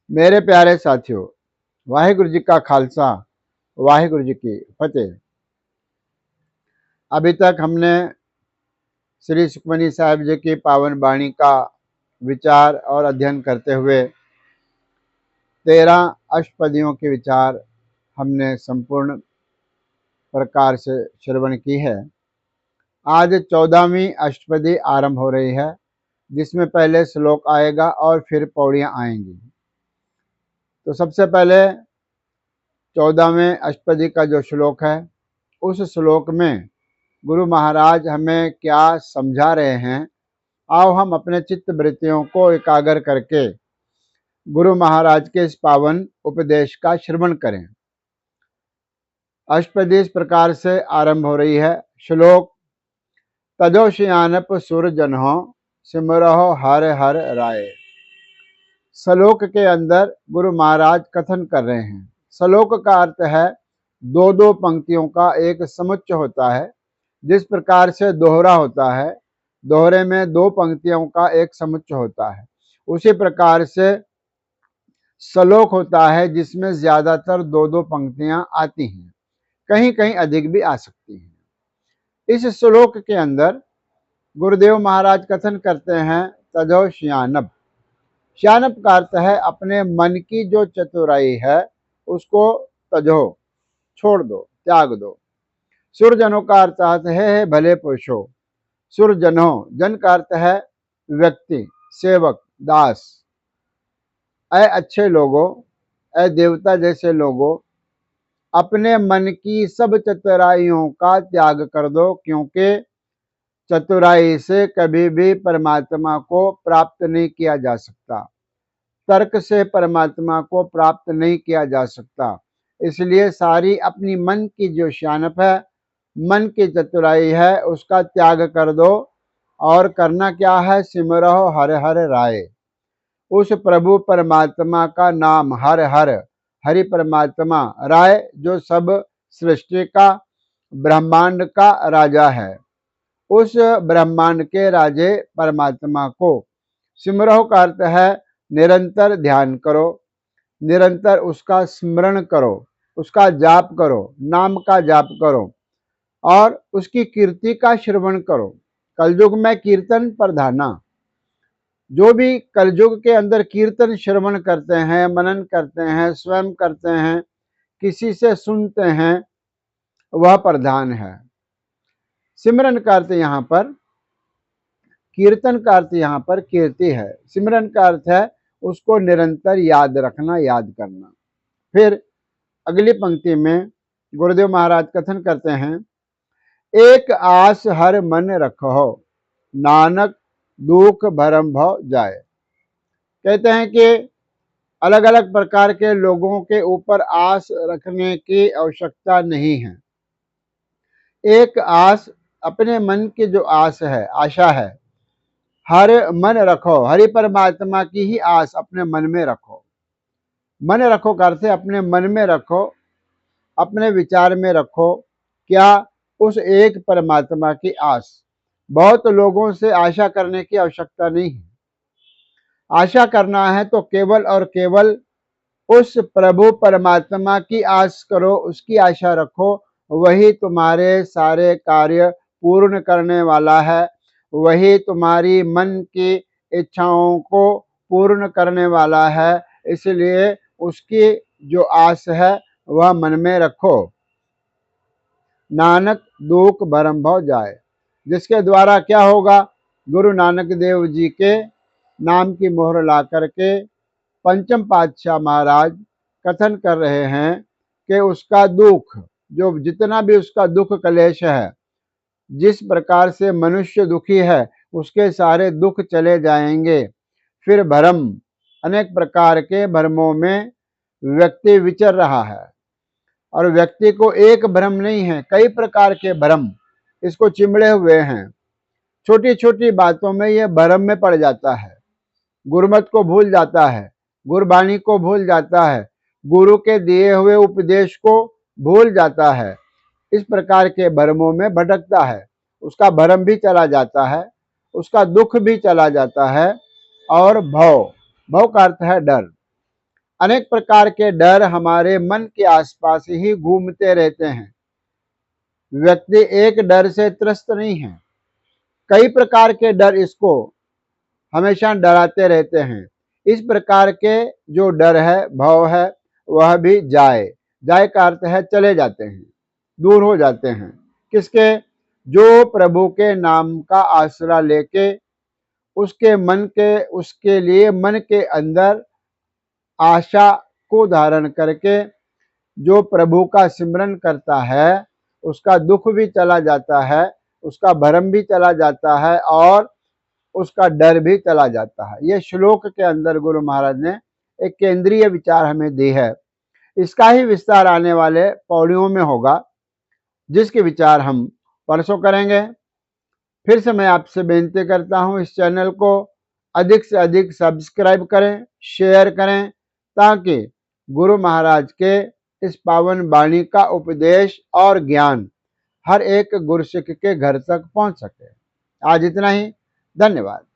मेरे प्यारे साथियों, वाहिगुरु जी का खालसा, वाहिगुरु जी की फतेह। अभी तक हमने श्री सुखमनी साहिब जी की पावन वाणी का विचार और अध्ययन करते हुए 13 अष्टपदियों के विचार हमने संपूर्ण प्रकार से श्रवण की है। आज 14वीं अष्टपदी आरंभ हो रही है, जिसमें पहले श्लोक आएगा और फिर पौड़ियां आएंगी। तो सबसे पहले 14वें अष्टपदी का जो श्लोक है, उस श्लोक में गुरु महाराज हमें क्या समझा रहे हैं, आओ हम अपने चित्त वृत्तियों को एकाग्र करके गुरु महाराज के इस पावन उपदेश का श्रवण करें। अष्टपदी इस प्रकार से आरंभ हो रही है। श्लोक तजोशियानप सुर जनहो सिमरहो हर हर राय। श्लोक के अंदर गुरु महाराज कथन कर रहे हैं। श्लोक का अर्थ है दो दो पंक्तियों का एक समुच्चय होता है। जिस प्रकार से दोहरा होता है, दोहरे में दो पंक्तियों का एक समुच्चय होता है, उसी प्रकार से श्लोक होता है जिसमें ज्यादातर दो दो पंक्तियां आती हैं, कहीं कहीं अधिक भी आ सकती हैं। इस श्लोक के अंदर गुरुदेव महाराज कथन करते हैं तजो श्यानब। श्यानब का अर्थ है अपने मन की जो चतुराई है उसको तजो, छोड़ दो, त्याग दो। सुरजनों का अर्थ है भले पुरुषों। सुरजनों, जन का अर्थ है व्यक्ति, सेवक, दास। ऐ अच्छे लोगों, ऐ देवता जैसे लोगों, अपने मन की सब चतुराइयों का त्याग कर दो, क्योंकि चतुराई से कभी भी परमात्मा को प्राप्त नहीं किया जा सकता, तर्क से परमात्मा को प्राप्त नहीं किया जा सकता। इसलिए सारी अपनी मन की जो श्यानप है, मन की चतुराई है, उसका त्याग कर दो। और करना क्या है? सिमरहो हर हर राय। उस प्रभु परमात्मा का नाम हर हर, हरि परमात्मा, राय जो सब सृष्टि का, ब्रह्मांड का राजा है, उस ब्रह्मांड के राजे परमात्मा को सिमरहो का अर्थ है निरंतर ध्यान करो, निरंतर उसका स्मरण करो, उसका जाप करो, नाम का जाप करो और उसकी कीर्ति का श्रवण करो। कलयुग में कीर्तन प्रधाना। जो भी कलयुग के अंदर कीर्तन श्रवण करते हैं, मनन करते हैं, स्वयं करते हैं, किसी से सुनते हैं, वह प्रधान है। सिमरन का अर्थ यहाँ पर, कीर्तन का अर्थ यहाँ पर कीर्ति है। सिमरन का अर्थ है उसको निरंतर याद रखना, याद करना। फिर अगली पंक्ति में गुरुदेव महाराज कथन करते हैं, एक आस हर मन रखो, नानक दुख भरम भव जाए। कहते हैं कि अलग अलग प्रकार के लोगों के ऊपर आस रखने की आवश्यकता नहीं है। एक आस, अपने मन की जो आस है, आशा है, हर मन रखो, हरि परमात्मा की ही आस अपने मन में रखो। मन रखो का अर्थ है अपने मन में रखो, अपने विचार में रखो। क्या? उस एक परमात्मा की आस। बहुत लोगों से आशा करने की आवश्यकता नहीं है। आशा करना है तो केवल और केवल उस प्रभु परमात्मा की आस करो, उसकी आशा रखो। वही तुम्हारे सारे कार्य पूर्ण करने वाला है, वही तुम्हारी मन की इच्छाओं को पूर्ण करने वाला है। इसलिए उसकी जो आस है वह मन में रखो। नानक दुख भरम भव जाए, जिसके द्वारा क्या होगा? गुरु नानक देव जी के नाम की मोहर ला करके पंचम पातशाह महाराज कथन कर रहे हैं कि उसका दुख, जो जितना भी उसका दुख कलेश है, जिस प्रकार से मनुष्य दुखी है, उसके सारे दुख चले जाएंगे। फिर भ्रम, अनेक प्रकार के भ्रमों में व्यक्ति विचर रहा है, और व्यक्ति को एक भ्रम नहीं है, कई प्रकार के भ्रम इसको चिमड़े हुए हैं। छोटी छोटी बातों में यह भ्रम में पड़ जाता है, गुरुमत को भूल जाता है, गुरबाणी को भूल जाता है, गुरु के दिए हुए उपदेश को भूल जाता है। इस प्रकार के भ्रमों में भटकता है, उसका भ्रम भी चला जाता है, उसका दुख भी चला जाता है। और भव, भव का अर्थ है डर। अनेक प्रकार के डर हमारे मन के आसपास ही घूमते रहते हैं। व्यक्ति एक डर से त्रस्त नहीं है, कई प्रकार के डर इसको हमेशा डराते रहते हैं। इस प्रकार के जो डर है, भव है, वह भी जाए। जाए का अर्थ है चले जाते हैं, दूर हो जाते हैं। किसके? जो प्रभु के नाम का आसरा लेके उसके लिए मन के अंदर आशा को धारण करके जो प्रभु का सिमरन करता है, उसका दुख भी चला जाता है, उसका भरम भी चला जाता है और उसका डर भी चला जाता है। ये श्लोक के अंदर गुरु महाराज ने एक केंद्रीय विचार हमें दी है। इसका ही विस्तार आने वाले पौड़ियों में होगा, जिसके विचार हम परसों करेंगे। फिर से मैं आपसे बेनती करता हूं, इस चैनल को अधिक से अधिक सब्सक्राइब करें, शेयर करें, ताकि गुरु महाराज के इस पावन वाणी का उपदेश और ज्ञान हर एक गुरसिख के घर तक पहुंच सके। आज इतना ही। धन्यवाद।